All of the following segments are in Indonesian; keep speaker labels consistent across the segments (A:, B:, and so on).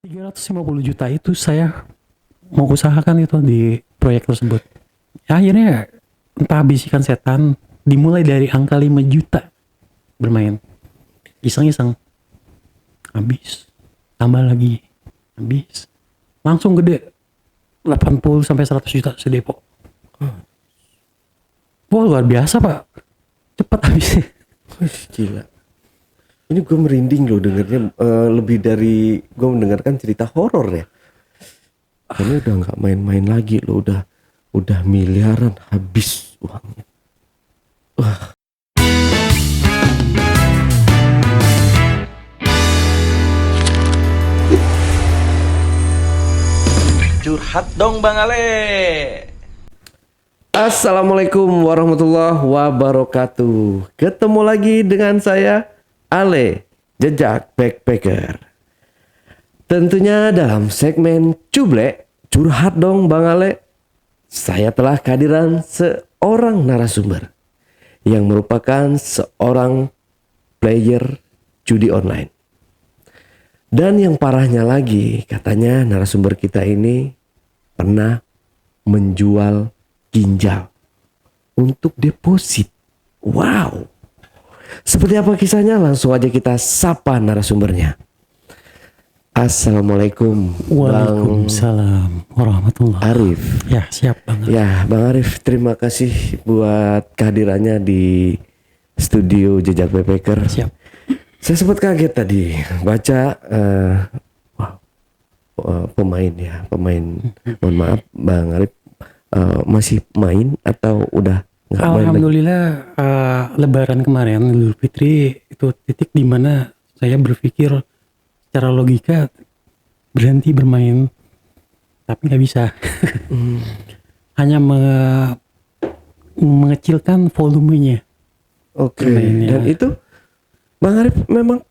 A: 350 juta itu saya mau usahakan itu di proyek tersebut. Ya, akhirnya entah bisikan setan dimulai dari angka 5 juta bermain. Iseng-iseng. Habis. Tambah lagi. Habis. Langsung gede. 80 sampai 100 juta sedepo. Wah, luar biasa, Pak. Cepat habisnya.
B: Wih, gila. Ini gue merinding loh dengernya, lebih dari gue mendengarkan cerita horor ya. Ini udah nggak main-main lagi loh, udah miliaran habis uangnya.
C: Curhat dong Bang Ale.
B: Assalamualaikum warahmatullahi wabarakatuh. Ketemu lagi dengan saya Ale, Jejak Backpacker. Tentunya dalam segmen Cuble, curhat dong Bang Ale. Saya telah kehadiran seorang narasumber yang merupakan seorang player judi online. Dan yang parahnya lagi, katanya narasumber kita ini pernah menjual ginjal untuk deposit. Wow. Seperti apa kisahnya? Langsung aja kita sapa narasumbernya. Assalamualaikum
A: Waalaikumsalam warahmatullahi
B: Arif.
A: Ya, siap Bang.
B: Ya, Bang Arif, terima kasih buat kehadirannya di studio Jejak Backpacker.
A: Siap.
B: Saya sempat kaget tadi baca pemain. Mohon maaf, Bang Arif, masih main atau udah nggak main lagi?
A: Alhamdulillah, Lebaran kemarin Idul Fitri itu titik di mana saya berpikir secara logika berhenti bermain, tapi nggak bisa. Hanya mengecilkan volumenya.
B: Oke.
A: Bermainnya.
B: Dan itu Bang Arif memang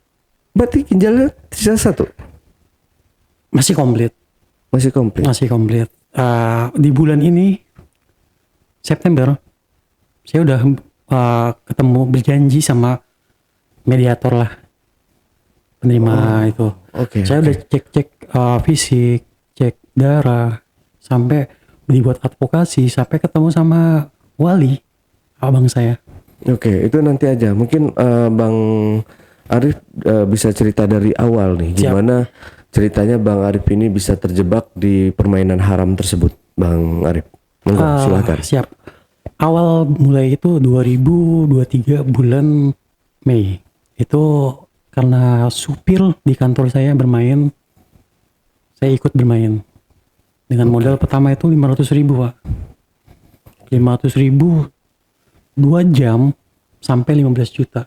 B: berarti ginjalnya sisa satu,
A: Masih komplit.
B: masih komplit.
A: Masih komplit. Di bulan ini September saya udah ketemu berjanji sama mediator lah, penerima itu.
B: Oke.
A: Saya udah cek fisik, cek darah, sampai dibuat advokasi, sampai ketemu sama wali abang saya.
B: Oke, itu nanti aja. Mungkin Bang Arif bisa cerita dari awal nih,
A: Siap.
B: gimana ceritanya Bang Arif ini bisa terjebak di permainan haram tersebut, Bang Arif. Monggo, silakan.
A: Siap. Awal mulai itu 2023 bulan Mei. Itu karena supir di kantor saya bermain, saya ikut bermain. Dengan modal pertama itu 500.000, Pak. 500.000 2 jam sampai 15 juta.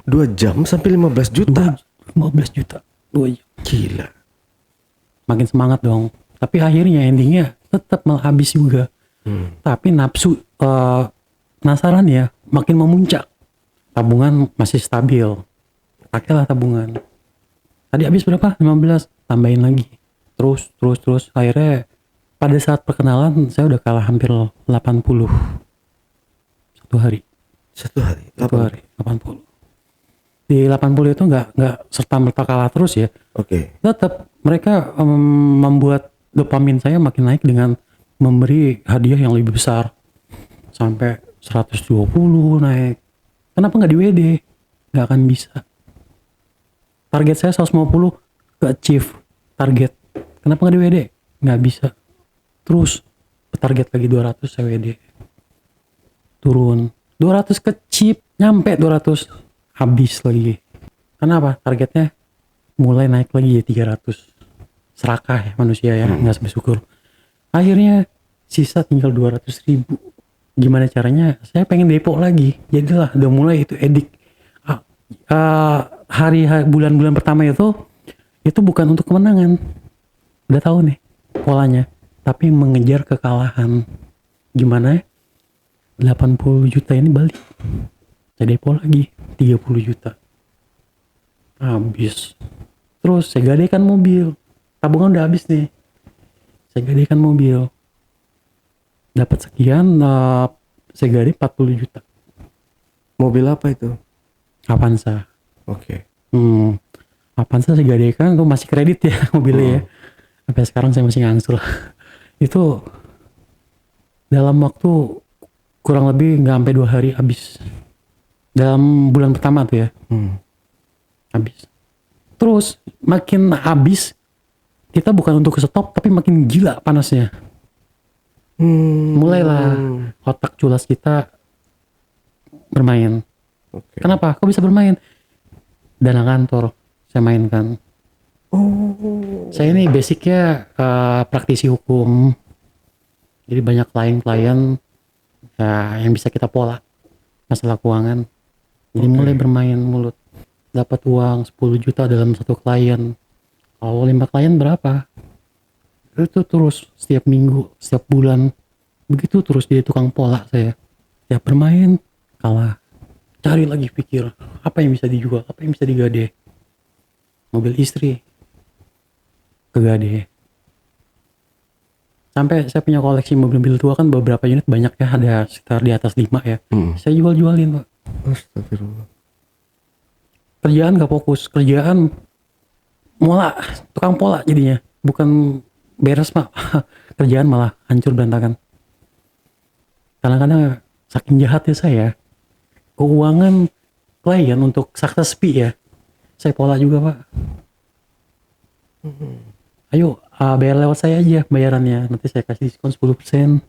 B: 2 jam sampai 15 juta.
A: 15 juta. 2 jam.
B: Gila.
A: Makin semangat dong. Tapi akhirnya endingnya tetap malah habis juga. Tapi nafsu penasaran ya makin memuncak. Tabungan masih stabil. Pakailah tabungan. Tadi habis berapa? 15. Tambahin lagi. Terus. Akhirnya pada saat perkenalan saya udah kalah hampir 80. Satu hari.
B: Satu hari.
A: 80. Di 80 itu nggak serta merta kalah terus ya.
B: Oke.
A: Tetap mereka membuat dopamin saya makin naik dengan memberi hadiah yang lebih besar. Sampai 120 naik. Kenapa nggak di WD? Nggak akan bisa. Target saya 150 ke achieve target. Kenapa nggak di WD? Nggak bisa. Terus target lagi 200 saya WD. Turun. 200 ke chip. Nyampe 200. Habis lagi. Kenapa? Targetnya mulai naik lagi ya 300. Serakah ya manusia ya. Nggak bersyukur. Akhirnya sisa tinggal 200.000. Gimana caranya? Saya pengen depo lagi. Jadilah udah mulai itu edik. Bulan-bulan pertama itu bukan untuk kemenangan. Udah tahu nih polanya. Tapi mengejar kekalahan. Gimana ya? 80 juta ini balik. Saya depo lagi 30 juta. Habis. Terus saya gadekan mobil. Tabungan udah habis nih. Saya gadekan mobil. Dapat sekian, saya gade 40 juta.
B: Mobil apa itu?
A: Avanza.
B: Oke.
A: Avanza saya gadekan, itu masih kredit ya mobilnya ya. Sampai sekarang saya masih ngangsur. Itu dalam waktu kurang lebih nggak sampai 2 hari habis. Dalam bulan pertama tuh ya, habis. Terus makin habis, kita bukan untuk stop tapi makin gila panasnya. Mulailah otak culas kita bermain.
B: Oke.
A: Kenapa? Kok bisa bermain? Dana kantor saya mainkan. Saya ini basicnya praktisi hukum. Jadi banyak klien-klien yang bisa kita pola masalah keuangan. Jadi mulai bermain mulut. Dapat uang 10 juta dalam satu klien. Kalau 5 klien berapa? Itu terus setiap minggu, setiap bulan. Begitu terus jadi tukang pola saya. Setiap bermain kalah. Cari lagi pikir, apa yang bisa dijual, apa yang bisa digade. Mobil istri kegade. Sampai saya punya koleksi mobil-mobil tua kan beberapa unit banyak ya, ada sekitar di atas 5 ya. Saya jual-jualin Pak.
B: Astagfirullah.
A: Kerjaan gak fokus, kerjaan mola, tukang pola jadinya. Bukan beres Pak. Kerjaan malah hancur berantakan. Kadang-kadang saking jahatnya saya, keuangan klien untuk success fee ya, saya pola juga Pak. Ayo bayar lewat saya aja bayarannya, nanti saya kasih diskon 10%,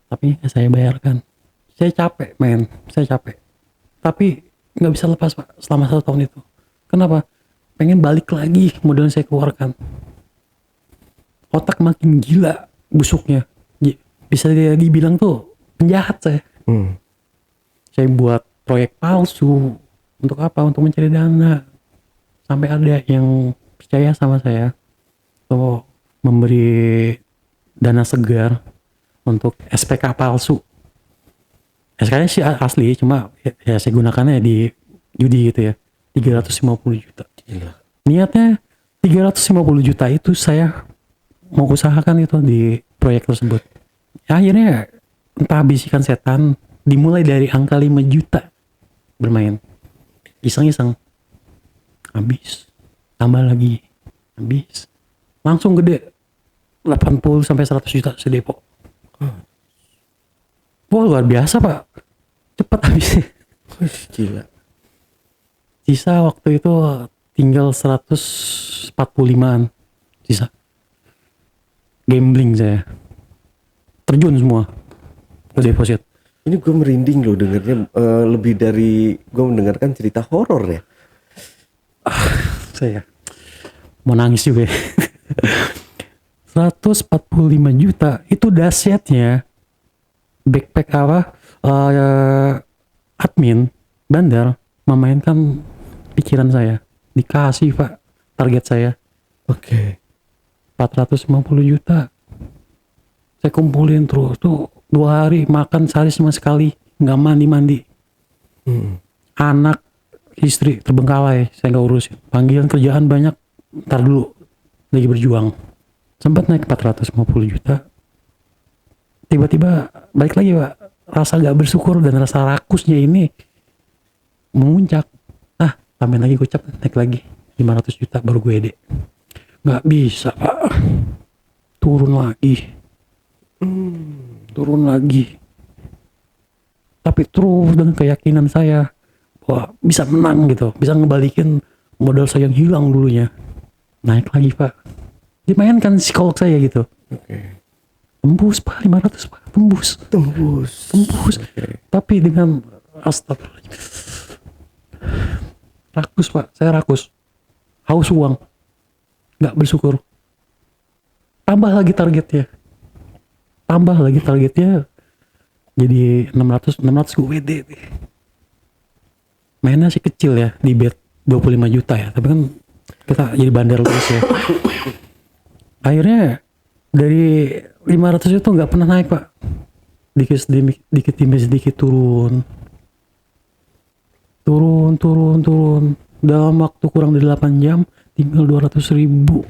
A: tapi saya bayarkan. Saya capek men, saya capek, tapi nggak bisa lepas Pak selama 1 tahun itu. Kenapa? Pengen balik lagi modal yang saya keluarkan. Otak makin gila busuknya, bisa dibilang tuh penjahat saya. Saya buat proyek palsu untuk apa? Untuk mencari dana. Sampai ada yang percaya sama saya atau memberi dana segar untuk SPK palsu. SPK-nya sih asli, cuma ya saya gunakannya di judi gitu ya. 350 juta.
B: Gila.
A: Niatnya 350 juta itu saya mau usahakan itu di proyek tersebut. Ya, akhirnya entah bisikan setan, dimulai dari angka 5 juta bermain. Iseng-iseng. Habis. Tambah lagi. Habis. Langsung gede. 80 sampai 100 juta sedepo. Wah, luar biasa Pak. Cepat habisnya.
B: Gila.
A: Sisa waktu itu tinggal 145an. Sisa. Gambling saya. Terjun semua ke deposit.
B: Ini gue merinding loh dengernya, lebih dari gue mendengarkan cerita horor ya.
A: Saya mau nangis juga ya. 145 juta itu dahsyatnya backpack admin bandar memainkan pikiran saya. Dikasih Pak target saya.
B: Oke.
A: 450 juta. Saya kumpulin terus tuh 2 hari makan sehari cuma sekali, nggak mandi. Anak istri terbengkalai saya nggak urusin, panggilan kerjaan banyak, ntar dulu lagi berjuang. Sempat naik 450 juta, tiba-tiba balik lagi Pak. Rasa gak bersyukur dan rasa rakusnya ini memuncak. Tambahin lagi gocap, naik lagi 500 juta baru gue ede. Nggak bisa Pak, turun lagi. Tapi terus dengan keyakinan saya bahwa bisa menang gitu, bisa ngebalikin modal saya yang hilang dulunya. Naik lagi Pak, dimainkan psikolog saya gitu.
B: Oke.
A: Tembus Pak, 500 Pak, tembus.
B: Oke.
A: Tapi dengan astagfirullah, rakus Pak, saya rakus, haus uang, nggak bersyukur. Tambah lagi targetnya jadi 600 gue WD. Mainnya sih kecil ya, di bet 25 juta ya, tapi kan kita jadi bandar terus ya. Akhirnya dari 500 itu nggak pernah naik Pak, dikit demi sedikit turun. Dalam waktu kurang dari 8 jam tinggal 200.000.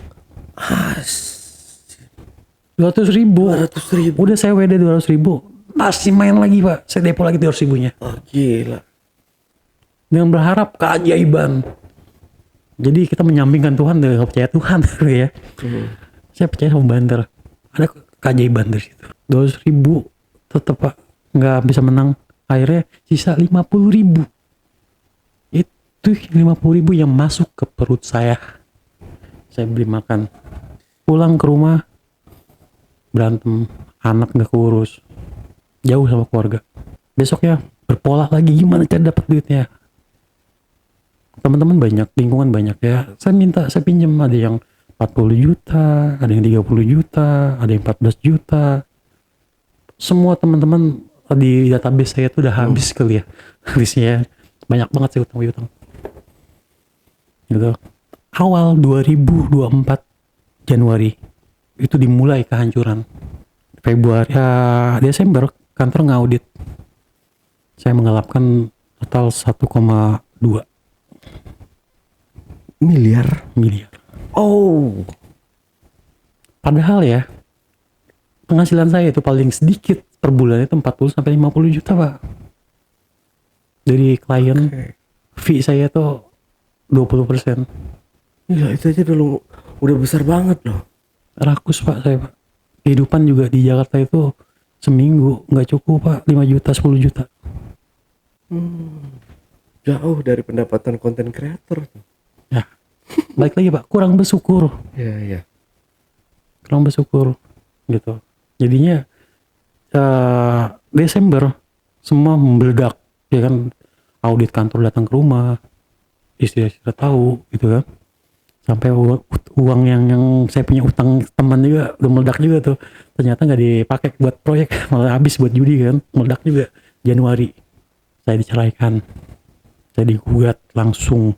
A: 200.000. Udah saya WD 200.000, masih main lagi Pak, saya depo lagi 200.000-nya.
B: Oh gila.
A: Dengan berharap keajaiban. Jadi kita menyampingkan Tuhan dengan nggak percaya Tuhan gitu ya. Saya percaya sama Banter. Ada keajaiban dari situ. 200.000 tetap Pak nggak bisa menang. Akhirnya sisa 50.000. Itu 50.000 yang masuk ke perut saya. Saya beli makan. Pulang ke rumah berantem, anak nggak keurus, jauh sama keluarga. Besoknya berpola lagi gimana cara dapat duitnya. Teman-teman banyak, lingkungan banyak ya. Saya pinjam, ada yang 40 juta, ada yang 30 juta, ada yang 14 juta. Semua teman-teman di database saya tuh udah habis kali ya. Habisnya banyak banget sih utang-utang. Gitu. Awal 2024 Januari itu dimulai kehancuran. Februari Desember kantor ngaudit. Saya menggelapkan total 1,2
B: miliar. Oh,
A: Padahal ya penghasilan saya itu paling sedikit per bulan itu 40 sampai 50 juta, Pak. Dari klien fee saya tuh 20%.
B: ya itu aja dulu udah besar banget loh.
A: Rakus Pak saya, Pak. Kehidupan juga di Jakarta itu seminggu nggak cukup, Pak. 5 juta, 10 juta.
B: Jauh dari pendapatan konten kreator.
A: Ya. Baik lagi, Pak. Kurang bersyukur.
B: Ya.
A: Kurang bersyukur gitu. Jadinya Desember semua membeledak, ya kan. Audit kantor datang ke rumah, istri sudah tahu gitu kan. Sampai uang yang saya punya utang teman juga udah meledak juga tuh. Ternyata nggak dipakai buat proyek, malah habis buat judi kan. Meledak juga. Januari saya diceraikan, saya digugat langsung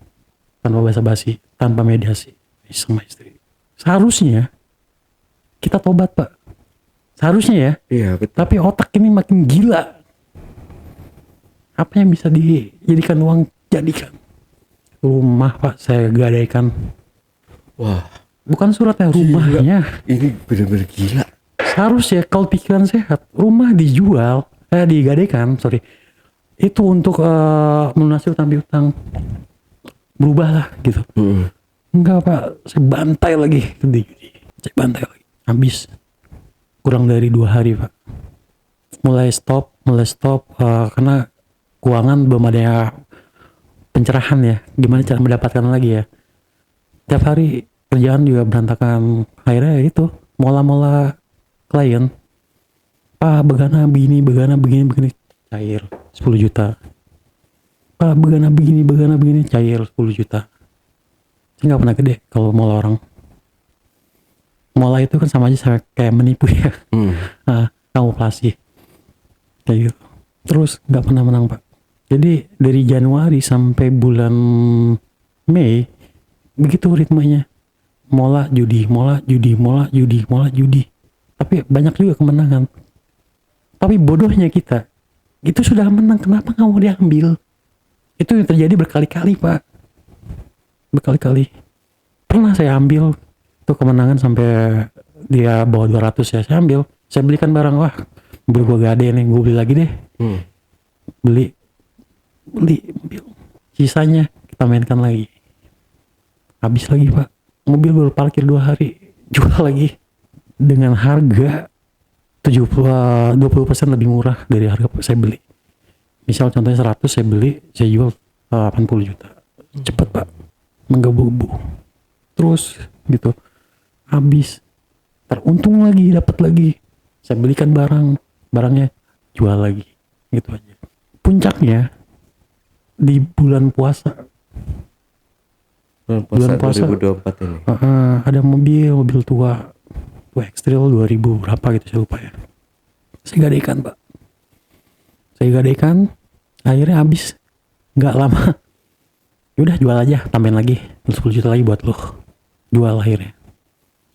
A: tanpa basa-basi, tanpa mediasi sama istri. Seharusnya kita tobat, Pak. Seharusnya ya.
B: Iya betul.
A: Tapi otak ini makin gila. Apa yang bisa dijadikan uang, jadikan. Rumah, Pak, saya gadaikan.
B: Wah,
A: Bukan suratnya, rumahnya.
B: ini benar-benar gila.
A: Seharusnya kalau pikiran sehat, rumah dijual, digadaikan, sorry. Itu untuk melunasi utang piutang. Berubahlah gitu. Enggak, Pak, saya bantai lagi. Saya bantai lagi. Habis. Kurang dari 2 hari, Pak. Mulai stop karena keuangan belum ada pencerahan ya. Gimana cara mendapatkan lagi ya. Tiap hari kerjaan juga berantakan. Akhirnya itu mola-mola klien. Pak, begana begini. Cair 10 juta. Pak, begana begini. Cair 10 juta. Saya nggak pernah gede kalau mola orang. Mola itu kan sama aja kayak menipu ya. Kamuflasi. Kayak gitu. Terus nggak pernah menang, Pak. Jadi dari Januari sampai bulan Mei begitu ritmenya. Mola judi. Tapi banyak juga kemenangan. Tapi bodohnya kita, itu sudah menang, kenapa nggak mau diambil? Itu yang terjadi berkali-kali, Pak. Berkali-kali. Pernah saya ambil tuh kemenangan sampai dia bawa 200 ya, saya ambil. Saya belikan barang, wah mobil gue gade nih, gue beli lagi deh. Beli mobil. Sisanya kita mainkan lagi. Habis lagi, Pak. Mobil baru parkir 2 hari, jual lagi dengan harga 20% lebih murah dari harga saya beli. Misal contohnya 100 saya beli, saya jual 80 juta. Cepat, Pak. Menggebu-gebu. Terus gitu. Habis. Teruntung lagi, dapat lagi. Saya belikan barangnya jual lagi. Gitu aja. Puncaknya di bulan puasa.
B: Bulan puasa 2024 ini.
A: Ada mobil tua X-Trail 2000 berapa gitu saya lupa ya. Saya gadaikan, Pak. Akhirnya habis. Nggak lama. Yaudah jual aja, tambahin lagi 10 juta lagi buat lo. Jual akhirnya.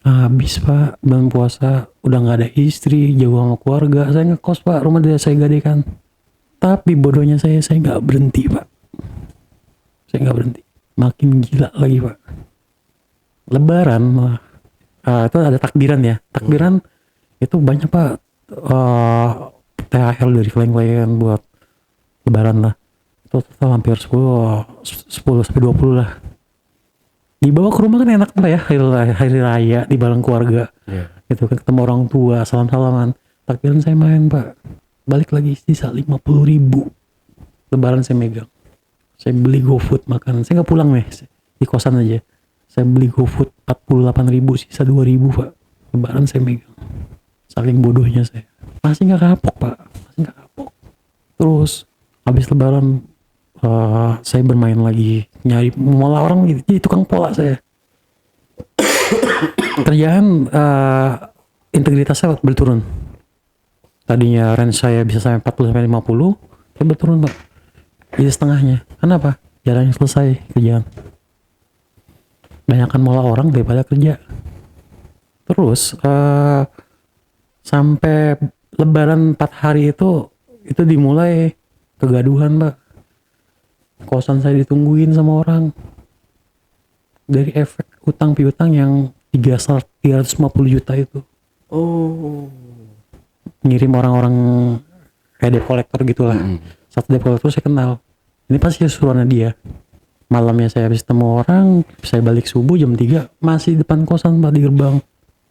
A: Habis, Pak, bulan puasa udah nggak ada istri, jauh sama keluarga. Saya ngekos, Pak, rumah dia saya gadaikan. Tapi bodohnya saya nggak berhenti, Pak. Saya nggak berhenti. Makin gila lagi, Pak. Lebaran malah. Itu ada takbiran ya. Takbiran itu banyak, Pak. THL dari klien-klien buat lebaran lah. Itu total hampir 10 sampai 20 lah. Dibawa ke rumah kan enak lah ya, hari raya di bareng keluarga.
B: Iya.
A: Gitu kan, ketemu orang tua, salam-salaman. Takbiran saya main Pak. Balik lagi sisa 50.000. Lebaran saya megang. Saya beli GoFood makanan. Saya nggak pulang nih, di kosan aja. Saya beli GoFood 48.000, sisa 2.000 Pak. Lebaran saya megang. Saking bodohnya saya. Masih nggak kapok Pak, masih nggak kapok. Terus habis Lebaran saya bermain lagi, nyari mola orang gitu. Jadi tukang pola saya. Kerjaan integritas saya berturun. Tadinya range saya bisa sampai 40 sampai 50, saya berturun Pak. Jadi setengahnya. Kenapa? Jarang selesai kerjaan. Banyakan mola orang daripada kerja. Terus sampai Lebaran 4 hari itu dimulai kegaduhan Pak. Kosan saya ditungguin sama orang. Dari efek utang piutang yang 350 juta itu.
B: Oh.
A: Ngirim orang-orang kayak debt collector gitulah. Satu debt collector saya kenal. Ini pasti suruhannya dia. Malamnya saya habis temu orang, saya balik subuh jam 3 masih depan kosan Pak, di gerbang.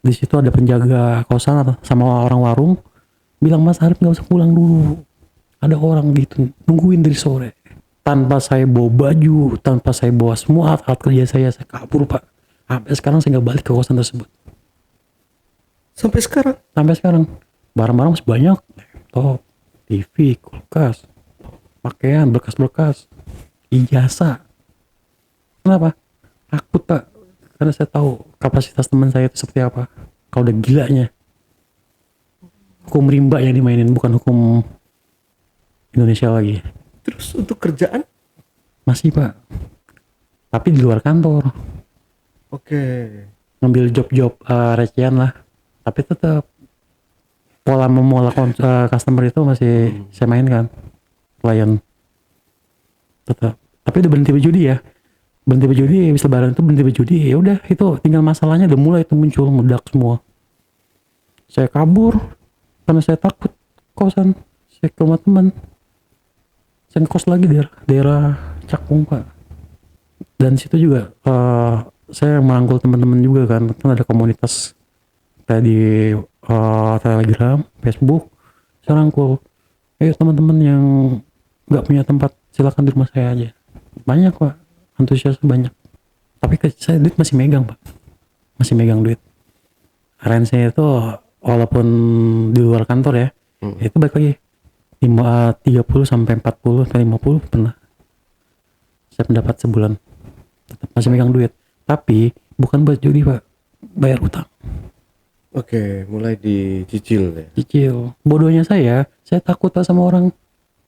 A: Di situ ada penjaga kosan sama orang warung bilang, Mas Arif nggak usah pulang dulu. Ada orang gitu nungguin dari sore. Tanpa saya bawa baju, tanpa saya bawa semua alat kerja saya kabur Pak. Sampai sekarang saya nggak balik ke kosan tersebut.
B: Sampai sekarang?
A: Sampai sekarang. Barang-barang masih banyak. Laptop, TV, kulkas, pakaian, berkas-berkas, ijazah. Kenapa? Takut Pak. Karena saya tahu kapasitas teman saya itu seperti apa. Kalau udah gilanya. Hukum rimba yang dimainin, bukan hukum Indonesia lagi.
B: Terus untuk kerjaan?
A: Masih Pak. Tapi di luar kantor.
B: Oke.
A: Ngambil job-job recehan lah. Tapi tetap pola memola customer itu masih saya mainkan. Klien. Tetap. Tapi udah berhenti berjudi ya. Berhenti berjudi, habis Lebaran itu berhenti berjudi. Ya udah, itu tinggal masalahnya udah mulai itu muncul, meledak semua. Saya kabur karena saya takut kosan. Saya ke rumah teman. Saya ngekos lagi di daerah Cakung Pak. Dan situ juga saya merangkul teman-teman juga kan ada komunitas kayak di Telegram, Facebook. Saya rangkul, ayo teman-teman yang nggak punya tempat silakan di rumah saya aja. Banyak Pak, antusias banyak. Tapi saya duit masih megang Pak, masih megang duit. Range-nya itu walaupun di luar kantor ya, itu balik lagi 30 sampai 40 sampai 50 pernah saya mendapat sebulan. Tetap masih megang duit, tapi bukan buat judi Pak, bayar utang.
B: Oke, mulai dicicil ya.
A: Cicil. Bodohnya saya takut Pak sama orang.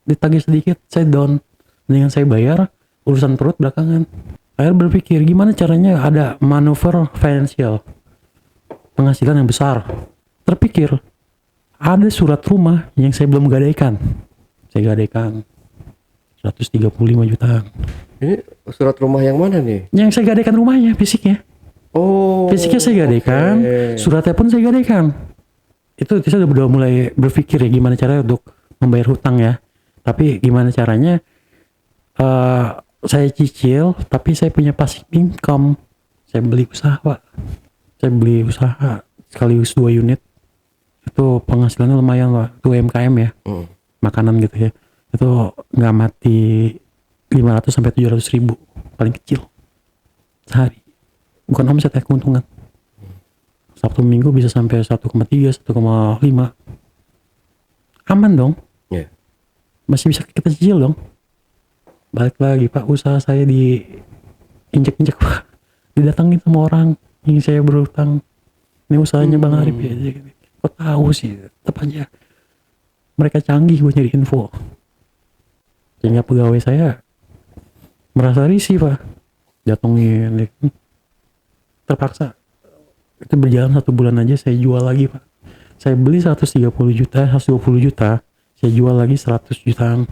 A: Ditagih sedikit saya down, mendingan saya bayar, urusan perut belakangan. Akhirnya berpikir gimana caranya ada manuver finansial, penghasilan yang besar. Terpikir ada surat rumah yang saya belum gadaikan. Saya gadaikan 135 jutaan.
B: Ini surat rumah yang mana nih?
A: Yang saya gadaikan rumahnya, fisiknya.
B: Oh.
A: Fisiknya saya gadaikan,
B: oke.
A: suratnya pun saya gadaikan. Itu saya udah mulai berpikir ya gimana caranya untuk membayar hutang ya. Tapi gimana caranya saya cicil, tapi saya punya passive income. Saya beli usaha Pak. Saya beli usaha sekaligus 2 unit. Itu penghasilannya lumayan Pak. Itu UMKM ya. Makanan gitu ya. Itu nggak mati 500 sampai 700 ribu paling kecil sehari. Bukan omset ya, keuntungan. Sabtu Minggu bisa sampai 1,3 1,5. Aman dong.
B: Yeah.
A: Masih bisa kita cicil dong. Balik lagi Pak, usaha saya diinjek-injek Pak. Didatangin sama orang yang saya berutang. Ini usahanya Bang Arif ya. Kok tahu sih, tetap aja mereka canggih buat nyari info. Sehingga pegawai saya merasa risih Pak. Jatungin. Terpaksa. Itu berjalan 1 bulan aja saya jual lagi Pak. Saya beli 130 juta, 120 juta. Saya jual lagi 100 jutaan.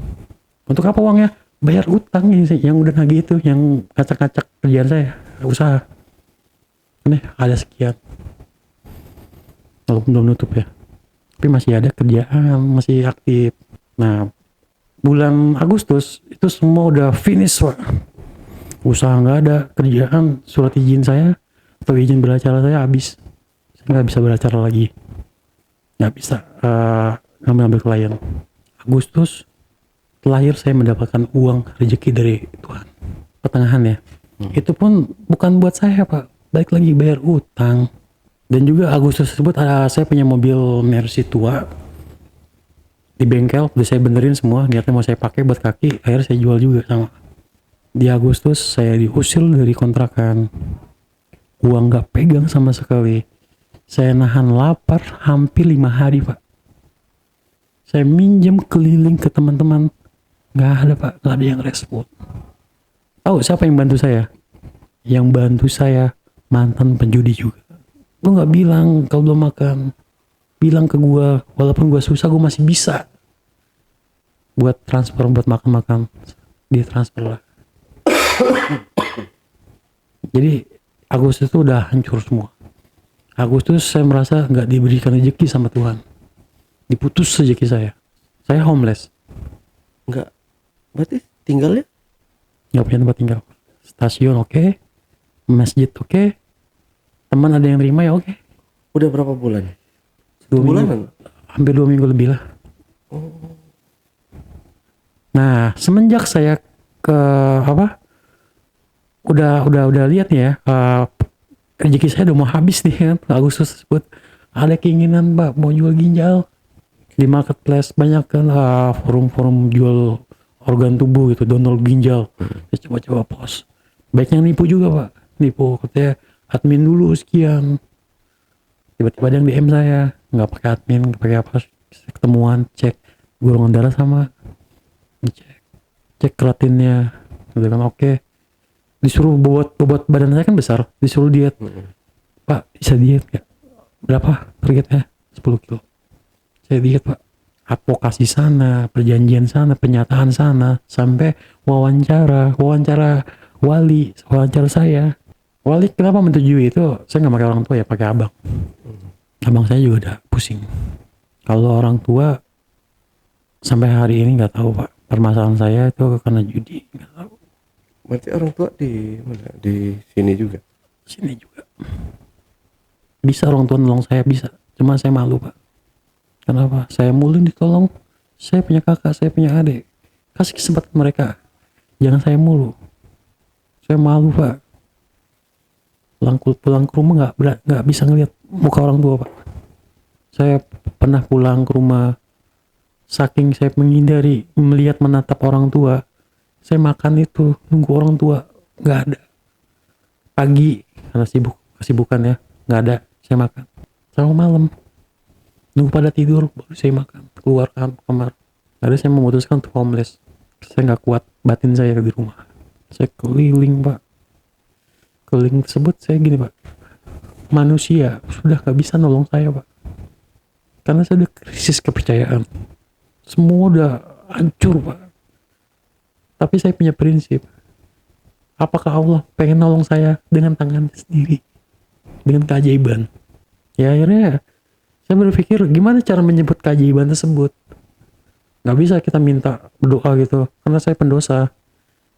A: Untuk apa uangnya? Bayar utang yang udah nagih itu, yang ngacak-ngacak kerjaan saya, usaha. Ini ada sekian. Walaupun belum nutup ya. Tapi masih ada kerjaan, masih aktif. Nah, bulan Agustus itu semua udah finish Pak. Usaha nggak ada, kerjaan, surat izin saya atau izin beracara saya habis. Saya nggak bisa beracara lagi, nggak bisa ngambil klien. Agustus terakhir saya mendapatkan uang rezeki dari Tuhan, pertengahan ya. Itu pun bukan buat saya Pak, balik lagi bayar utang. Dan juga Agustus tersebut saya punya mobil Mercy tua di bengkel, udah saya benerin semua, niatnya mau saya pakai buat kaki, akhirnya saya jual juga sama. Di Agustus saya diusir dari kontrakan, uang nggak pegang sama sekali. Saya nahan lapar hampir 5 hari Pak. Saya minjem keliling ke teman-teman, nggak ada Pak, nggak ada yang respon. Tahu siapa yang bantu saya? Yang bantu saya mantan penjudi juga. Lu nggak bilang kalau belum makan, bilang ke gua, walaupun gua susah gua masih bisa buat transfer, buat makan-makan, dia transfer lah. Jadi Agustus itu udah hancur semua. Agustus saya merasa nggak diberikan rezeki sama Tuhan, diputus rezeki saya homeless,
B: Enggak. Berarti tinggalnya
A: nggak punya tempat tinggal. Stasiun oke, masjid oke, teman ada yang terima ya oke.
B: udah berapa bulan?
A: 2
B: Bulanan?
A: minggu, hampir 2 minggu lebih lah. Nah semenjak saya ke apa, udah lihat nih ya, rezeki saya udah mau habis nih kan, Agustus tersebut ada keinginan Pak mau jual ginjal di marketplace, banyak kan forum-forum jual organ tubuh gitu, donor ginjal. Saya coba-coba post, baiknya nipu juga Pak, nipu katanya admin dulu sekian, tiba-tiba ada yang DM saya nggak pakai admin, nggak pakai apa, ketemuan cek golongan darah sama, cek keratinnya, udah kan oke. Disuruh bobot badan saya kan besar, disuruh diet. Pak bisa diet gak? Berapa targetnya? 10 kilo. Saya diet Pak, advokasi sana, perjanjian sana, penyataan sana, sampai wawancara wawancara saya. Wali kenapa menyetujui itu? Saya nggak pakai orang tua ya, pakai abang. Abang saya juga udah pusing. Kalau orang tua sampai hari ini nggak tahu Pak, permasalahan saya itu karena judi, nggak tahu.
B: Berarti orang tua di mana? Di sini juga.
A: Sini juga bisa orang tua nolong saya, bisa, cuma saya malu Pak. Kenapa? Saya mulu ditolong, saya punya kakak, saya punya adik, kasih kesempatan mereka, jangan saya mulu. Saya malu Pak, pulang ke rumah nggak bisa ngelihat muka orang tua Pak. Saya pernah pulang ke rumah, saking saya menghindari melihat menatap orang tua, saya makan itu nunggu orang tua, nggak ada. Pagi karena kesibukan ya, nggak ada, saya makan. Sama malam nunggu pada tidur baru saya makan, keluar kamar. Lalu saya memutuskan untuk homeless. Saya nggak kuat batin saya di rumah. Saya keliling Pak. Keliling tersebut saya gini Pak, manusia sudah nggak bisa nolong saya Pak, karena saya udah krisis kepercayaan. Semua udah hancur Pak. Tapi saya punya prinsip, apakah Allah pengen nolong saya dengan tangan sendiri, dengan keajaiban? Ya akhirnya saya berpikir gimana cara menyebut keajaiban tersebut. Gak bisa kita minta berdoa gitu, karena saya pendosa,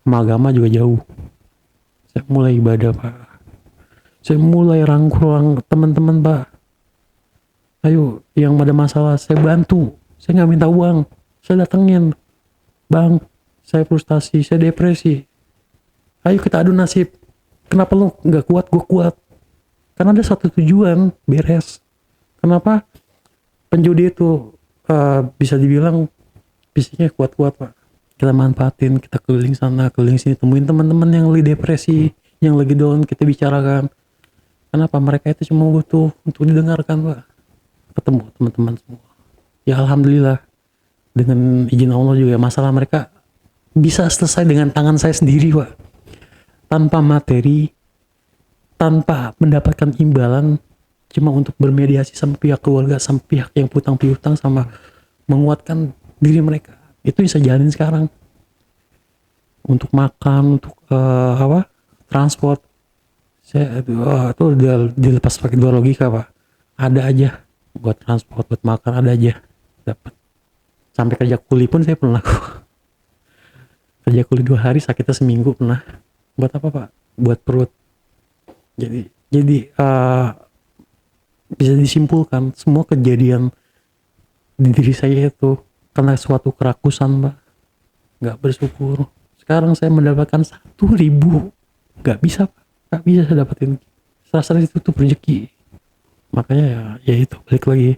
A: sama agama juga jauh. Saya mulai ibadah Pak, saya mulai rangkul teman-teman Pak, ayo yang ada masalah saya bantu. Saya gak minta uang, saya datengin, bang saya frustasi, saya depresi, ayo kita adu nasib. Kenapa lu gak kuat, gue kuat. Karena ada satu tujuan, beres. Kenapa penjudi itu bisa dibilang fisiknya kuat-kuat Pak. Kita manfaatin, kita keliling sana, keliling sini, temuin teman-teman yang lagi depresi, yang lagi down, kita bicarakan. Kenapa? Mereka itu cuma butuh untuk didengarkan Pak. Ketemu teman-teman semua. Ya alhamdulillah, dengan izin Allah juga masalah mereka bisa selesai dengan tangan saya sendiri Pak, tanpa materi, tanpa mendapatkan imbalan, cuma untuk bermediasi sama pihak keluarga, sama pihak yang piutang, sama menguatkan diri mereka. Itu bisa jalanin sekarang untuk makan, untuk transport. Saya itu udah dilepas pakai dua logika Pak, ada aja buat transport, buat makan, ada aja dapat. Sampai kerja kuli pun saya pernah kerja kuli 2 hari, sakitnya seminggu pernah. Buat apa Pak? Buat perut. Jadi bisa disimpulkan semua kejadian di diri saya itu karena suatu kerakusan Pak. Nggak bersyukur. Sekarang saya mendapatkan 1.000, nggak bisa Pak. Nggak bisa saya dapetin. Serasa itu tuh rezeki. Makanya ya itu balik lagi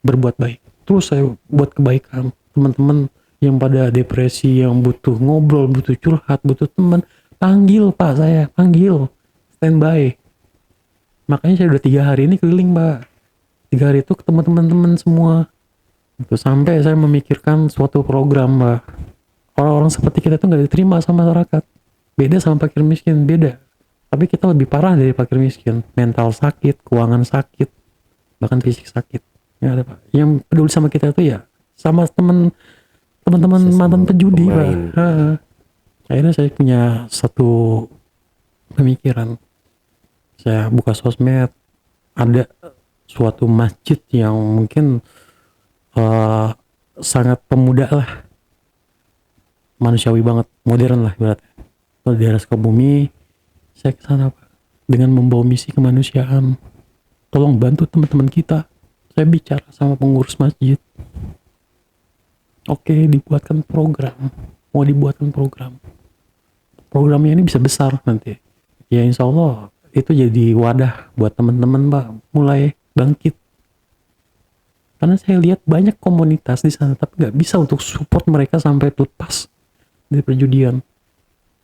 A: berbuat baik. Terus saya buat kebaikan. Teman-teman yang pada depresi, yang butuh ngobrol, butuh curhat, butuh teman, panggil Pak, saya panggil, standby. Makanya saya udah 3 hari ini keliling Pak. 3 hari itu ketemu teman-teman semua. Itu sampai saya memikirkan suatu program Pak. Orang-orang seperti kita itu nggak diterima sama masyarakat. Beda sama fakir miskin, beda. Tapi kita lebih parah dari fakir miskin. Mental sakit, keuangan sakit, bahkan fisik sakit. Ya ada Pak. Yang peduli sama kita itu ya sama teman-teman mantan pejudi Pak. Akhirnya saya punya satu pemikiran. Saya buka sosmed, ada suatu masjid yang mungkin sangat pemuda lah, manusiawi banget, modern lah ibaratnya. Di daerah Sukabumi, saya ke sana Pak dengan membawa misi kemanusiaan. Tolong bantu teman-teman kita. Saya bicara sama pengurus masjid. Oke, dibuatkan program. Mau dibuatkan program. Programnya ini bisa besar nanti. Ya insya Allah itu jadi wadah buat teman-teman Pak mulai bangkit. Karena saya lihat banyak komunitas di sana tapi nggak bisa untuk support mereka sampai lepas dari perjudian.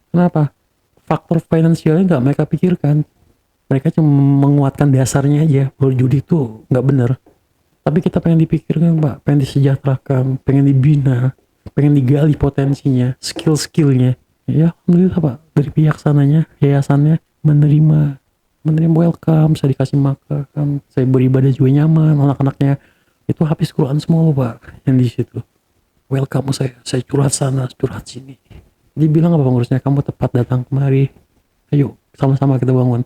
A: Kenapa? Faktor finansialnya nggak mereka pikirkan. Mereka cuma menguatkan dasarnya aja bahwa judi itu nggak benar. Tapi kita pengen dipikirkan Pak, pengen disejahterakan, pengen dibina, pengen digali potensinya, skill-skillnya. Ya alhamdulillah Pak, dari pihak sananya, yayasannya menerima welcome, saya dikasih makan, saya beribadah juga nyaman, anak-anaknya itu habis Quran semua loh Pak yang di situ. Welcome saya curhat sana, curhat sini. Dia bilang apa pengurusnya, kamu tepat datang kemari. Ayo sama-sama kita bangun.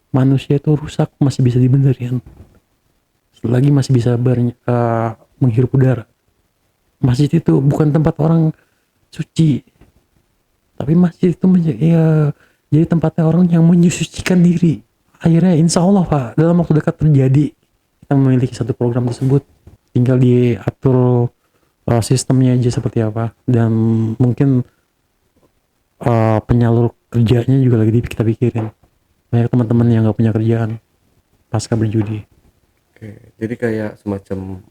A: Manusia itu rusak masih bisa dibenerin. Selagi masih bisa menghirup udara. Masjid itu bukan tempat orang suci. Tapi masjid itu jadi tempatnya orang yang menyucikan diri. Akhirnya insya Allah Pak, dalam waktu dekat terjadi. Kita memiliki satu program tersebut. Tinggal diatur sistemnya aja seperti apa. Dan mungkin penyalur kerjanya juga lagi kita pikirin. Banyak teman-teman yang gak punya kerjaan pasca berjudi.
B: Oke, jadi kayak semacam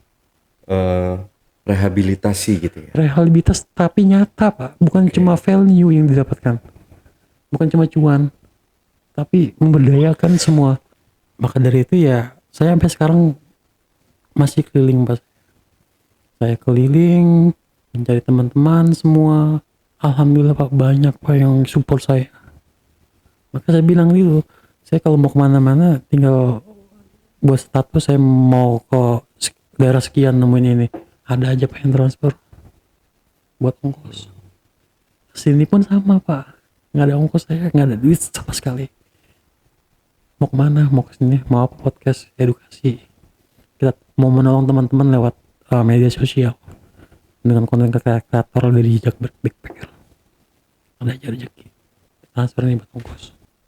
B: rehabilitasi gitu ya.
A: Rehabilitas tapi nyata Pak, bukan cuma value yang didapatkan, bukan cuma cuan, tapi memberdayakan semua. Maka dari itu ya saya sampai sekarang masih keliling Pak. Saya keliling mencari teman-teman semua. Alhamdulillah Pak, banyak Pak yang support saya. Maka saya bilang gitu, saya kalau mau kemana-mana tinggal buat status saya mau ke daerah sekian nemuin ini, ada aja pengen transfer buat ongkos. Sini pun sama Pak, nggak ada ongkos, saya nggak ada duit sama sekali. Mau kemana, mau kesini, mau apa, podcast edukasi, kita mau menolong teman-teman lewat media sosial dengan konten kreator dari jejak backpacker. Ada aja rezeki transfer nih buat ongkos.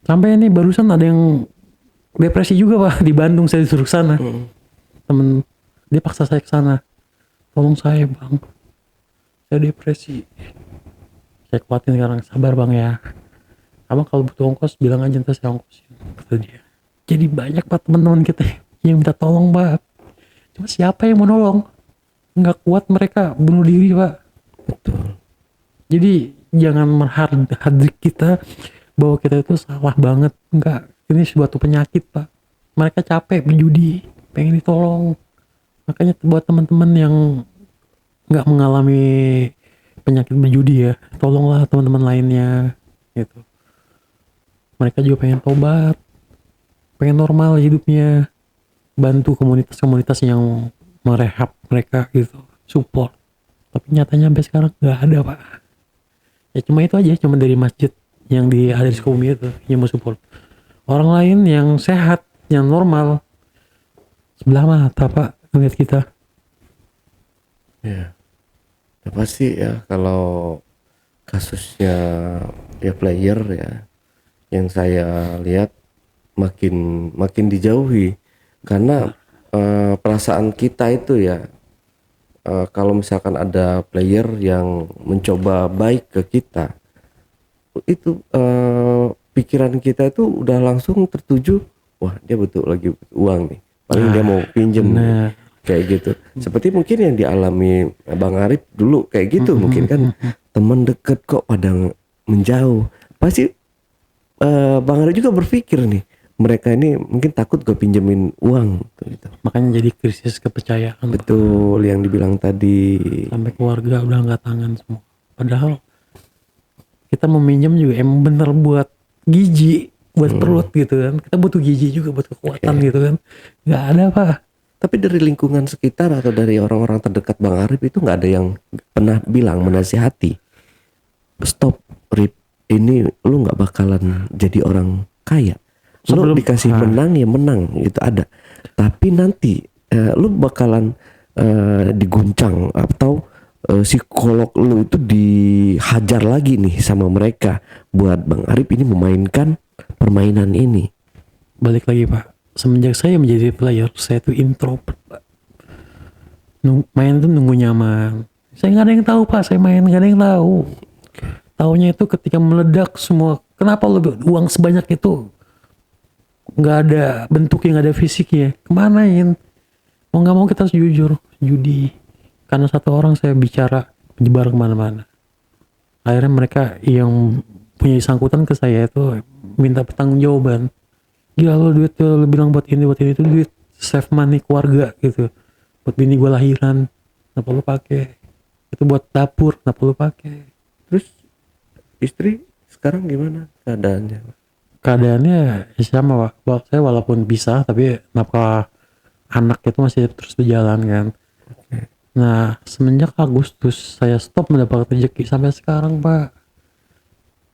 A: Sampai ini barusan ada yang depresi juga Pak di Bandung, saya disuruh ke sana. Temen dia paksa saya ke sana. Tolong saya Bang, saya depresi. Saya kuatin sekarang, sabar Bang ya. Abang kalau butuh ongkos bilang aja ntar saya ongkosin, kata dia. Jadi banyak Pak teman-teman kita yang minta tolong Pak. Cuma siapa yang mau nolong? Nggak kuat mereka bunuh diri Pak.
B: Betul.
A: Jadi jangan merhadri kita bahwa kita itu salah banget. Enggak, ini suatu penyakit Pak. Mereka capek berjudi, pengen ditolong. Makanya buat teman-teman yang nggak mengalami penyakit berjudi ya, tolonglah teman-teman lainnya gitu. Mereka juga pengen tobat, pengen normal hidupnya, bantu komunitas-komunitas yang merehab mereka gitu, support. Tapi nyatanya sampai sekarang nggak ada Pak. Ya cuma itu aja, cuma dari masjid yang di Sukabumi itu yang mau support. Orang lain yang sehat, yang normal, sebelah mata Pak ngeliat kita.
B: Ya, pasti ya kalau kasusnya ya player ya yang saya lihat makin makin dijauhi karena perasaan kita itu ya kalau misalkan ada player yang mencoba baik ke kita itu pikiran kita itu udah langsung tertuju, wah dia betul lagi butuh uang nih, paling dia mau pinjem nih.
A: bener.
B: Kayak gitu seperti mungkin yang dialami Bang Arif dulu kayak gitu mungkin kan teman deket kok pada menjauh pasti Bang Arif juga berpikir nih mereka ini mungkin takut gue pinjemin uang gitu.
A: Makanya jadi krisis kepercayaan, Pak.
B: Betul yang dibilang tadi.
A: Sampai keluarga udah angkat tangan semua. Padahal kita meminjam juga emang bener buat gizi, buat perut gitu kan. Kita butuh gizi juga buat kekuatan gitu kan. Nggak ada, Pak.
B: Tapi dari lingkungan sekitar atau dari orang-orang terdekat Bang Arif itu nggak ada yang pernah bilang menasihati, stop Rip, ini lu nggak bakalan jadi orang kaya. Lu dikasih menang ya menang itu ada. Tapi nanti lu bakalan diguncang atau psikolog lu itu dihajar lagi nih sama mereka buat Bang Arif ini memainkan permainan ini.
A: Balik lagi, Pak. Semenjak saya menjadi player, saya tuh introvert, Pak. Main tuh nunggu nyaman. Saya nggak ada yang tahu, Pak. Saya main nggak ada yang tahu. Taunya itu ketika meledak semua. Kenapa uang sebanyak itu nggak ada bentuknya, nggak ada fisiknya? Kemanain? Mau nggak mau kita harus jujur, judi. Karena satu orang saya bicara menyebar kemana-mana. Akhirnya mereka yang punya sangkutan ke saya itu minta pertanggungjawaban. Gila lo duit lo bilang buat ini itu duit save money keluarga gitu. Buat bini gue lahiran, kenapa lo pakai? Itu buat dapur, kenapa lo pakai?
B: Terus istri sekarang gimana keadaannya?
A: Keadaannya sama, Pak. Saya walaupun bisa tapi nafkah anak itu masih terus berjalan kan. Nah semenjak Agustus saya stop mendapatkan rezeki sampai sekarang, Pak.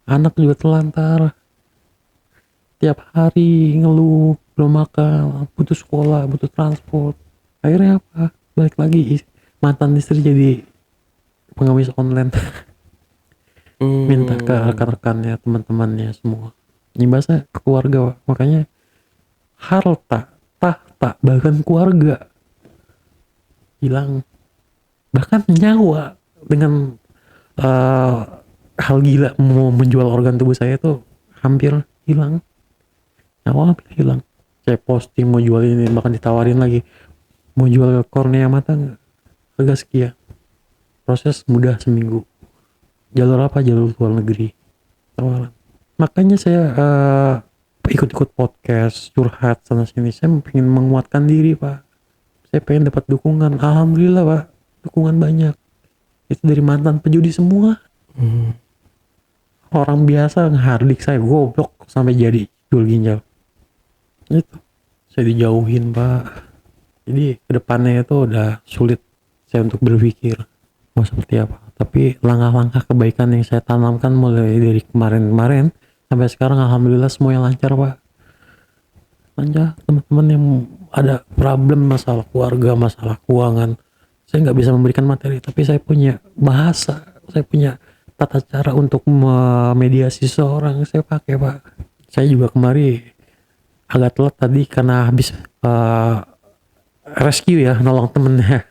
A: Anak juga telantar. Tiap hari ngeluh, belum makan, butuh sekolah, butuh transport. Akhirnya apa? Balik lagi mantan istri jadi pengemis online. Minta ke rekan-rekannya, teman-temannya semua. Nyibasnya ke keluarga, Pak. Makanya harta, tahta, bahkan keluarga hilang. Bahkan nyawa dengan hal gila mau menjual organ tubuh saya itu hampir hilang. Nyawa hampir hilang. Saya posting mau jual ini, bahkan ditawarin lagi mau jual kornea mata nggak, harga sekian. Proses mudah seminggu. Jalur apa? Jalur luar negeri. Tawaran. Makanya saya ikut-ikut podcast, curhat sana sini. Saya pengen menguatkan diri, Pak. Saya pengen dapat dukungan. Alhamdulillah, Pak, dukungan banyak. Itu dari mantan pejudi semua. Orang biasa ngehardik saya, goblok sampai jadi jual ginjal. Itu saya dijauhin, Pak. Jadi kedepannya itu udah sulit saya untuk berpikir mau seperti apa. Tapi langkah-langkah kebaikan yang saya tanamkan mulai dari kemarin-kemarin sampai sekarang alhamdulillah semuanya lancar, Pak. Lancar. Teman-teman yang ada problem masalah keluarga, masalah keuangan, saya nggak bisa memberikan materi, tapi saya punya bahasa, saya punya tata cara untuk memediasi seorang, saya pakai, Pak. Saya juga kemarin agak telat tadi karena habis rescue ya, nolong temennya.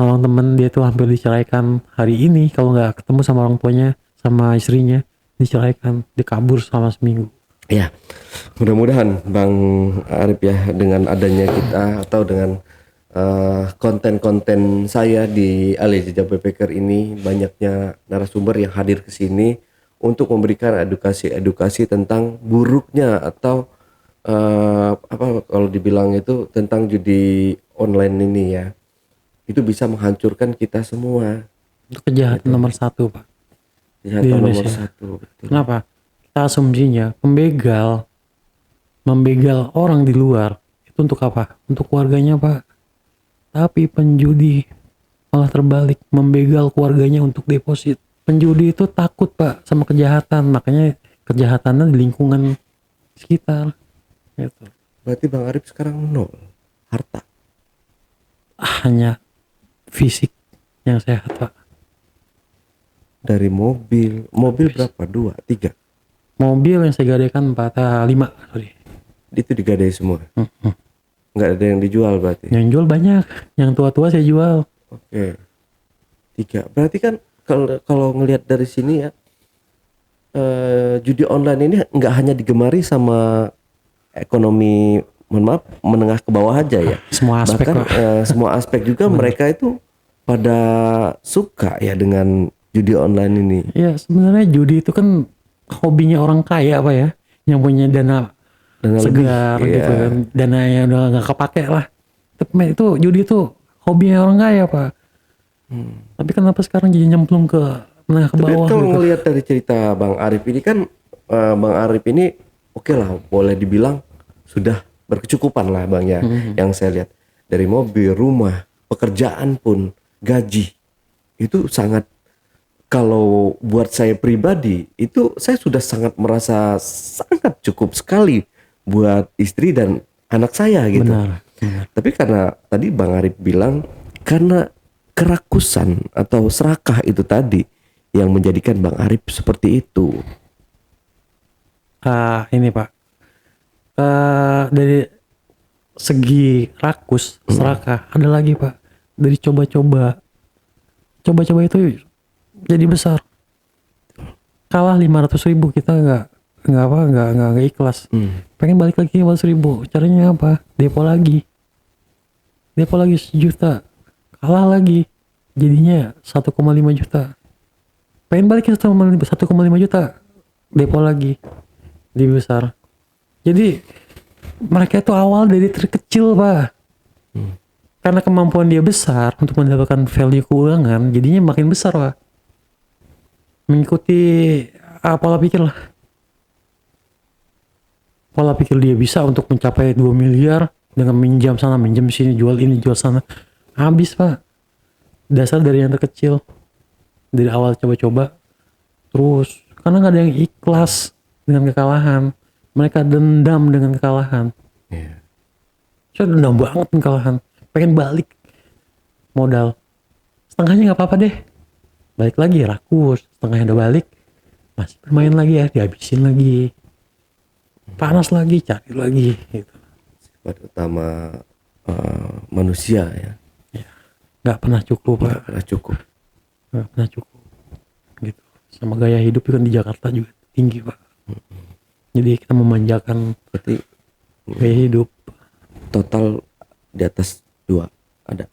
A: Nolong temen dia tuh hampir diceraikan hari ini kalau nggak ketemu sama orang tuanya, sama istrinya, diceraikan, dikabur selama seminggu.
B: Ya, mudah-mudahan Bang Arif ya dengan adanya kita atau dengan konten-konten saya di Ali Jejak Backpacker ini banyaknya narasumber yang hadir ke sini untuk memberikan edukasi tentang buruknya atau apa kalau dibilang itu tentang judi online ini ya. Itu bisa menghancurkan kita semua.
A: Itu kejahatan nomor satu, Pak.
B: Kejahatan
A: Di
B: nomor
A: Indonesia.
B: satu. Betul.
A: Kenapa? Kita asumsinya membegal orang di luar itu untuk apa? Untuk keluarganya, Pak. Tapi penjudi malah terbalik, membegal keluarganya untuk deposit. Penjudi itu takut, Pak, sama kejahatan, makanya kejahatannya di lingkungan sekitar. Gitu.
B: Berarti Bang Arif sekarang nol harta.
A: Hanya fisik yang sehat, Pak.
B: Dari mobil berapa? 2, 3.
A: Mobil yang saya gadaikan 4, 5, sorry.
B: Itu digadai semua. Nggak ada yang dijual berarti.
A: Yang jual banyak, yang tua-tua saya jual.
B: Oke. 3. Berarti kan kalau ngelihat dari sini ya, judi online ini nggak hanya digemari sama ekonomi, mohon maaf, menengah ke bawah aja ya.
A: Semua aspek,
B: Bahkan
A: Pak.
B: semua aspek juga mereka itu pada suka ya dengan judi online ini.
A: Ya sebenarnya judi itu kan hobinya orang kaya Pak ya, yang punya dana segar
B: lebih,
A: gitu
B: iya.
A: kan, dana yang udah nggak kepake lah. Itu judi itu hobinya orang kaya Pak. Tapi kenapa sekarang jadi nyemplung ke menengah ke
B: Tapi
A: bawah
B: kalau
A: gitu?
B: ngelihat dari cerita Bang Arif ini kan, Bang Arif ini oke lah, boleh dibilang sudah berkecukupan lah Bang ya. Yang saya lihat dari mobil, rumah, pekerjaan pun, gaji itu sangat, kalau buat saya pribadi itu saya sudah sangat merasa sangat cukup sekali buat istri dan anak saya gitu.
A: Benar.
B: Tapi karena tadi Bang Arif bilang karena kerakusan atau serakah itu tadi yang menjadikan Bang Arif seperti itu.
A: Ini Pak, dari segi rakus, serakah, ada lagi Pak, dari coba-coba itu jadi besar. Kalah 500.000 kita nggak ikhlas. Pengen balik lagi 500.000, caranya apa? Depo lagi 1 juta, kalah lagi, jadinya 1,5 juta. Pengen balik ke 1,5 juta, depo lagi, lebih besar. Jadi mereka itu awal dari terkecil Pak. Karena kemampuan dia besar untuk mendapatkan value keuangan, jadinya makin besar Pak. Mengikuti pola pikir lah. Pola pikir dia bisa untuk mencapai 2 miliar dengan minjam sana, minjam sini, jual ini, jual sana. Habis Pak. Dasar dari yang terkecil. Dari awal coba-coba. Terus. Karena gak ada yang ikhlas dengan kekalahan. Mereka dendam dengan kekalahan.
B: Iya.
A: Saya dendam banget dengan kekalahan. Pengen balik modal. Setengahnya gak apa-apa deh. Balik lagi rakus. Setengahnya udah balik. Masih bermain lagi ya. Dihabisin lagi. Panas lagi. Cari lagi. Gitu.
B: Sifat utama manusia ya.
A: Gak pernah cukup Pak.
B: Nggak pernah cukup.
A: Gak pernah cukup. Gitu. Sama gaya hidup kan di Jakarta juga tinggi Pak. Jadi kita memanjakan
B: Berarti
A: gaya hidup.
B: total di atas 2 ada.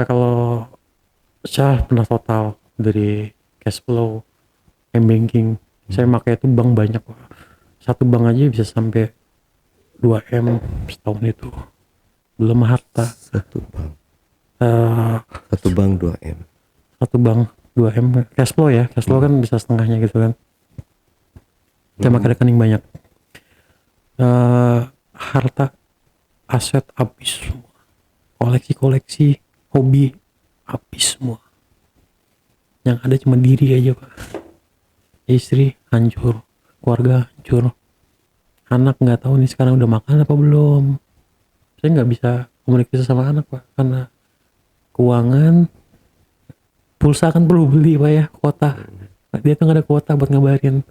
A: Kalau saya pernah total dari cash flow, m-banking, saya pakai itu bank banyak Pak. Satu bank aja bisa sampai 2M setahun itu. Belum harta.
B: Satu bank.
A: Eh,
B: Satu bank 2M.
A: Satu bank 2M cash flow ya. Cash flow kan bisa setengahnya gitu kan. Saya pakai rekening banyak. Harta, aset habis semua. Koleksi-koleksi, hobi habis semua. Yang ada cuma diri aja Pak. Istri hancur, keluarga hancur. Anak nggak tahu nih sekarang udah makan apa belum. Saya nggak bisa komunikasi sama anak Pak, karena keuangan, pulsa kan perlu beli Pak ya, kuota. Dia tuh nggak ada kuota buat ngabarin.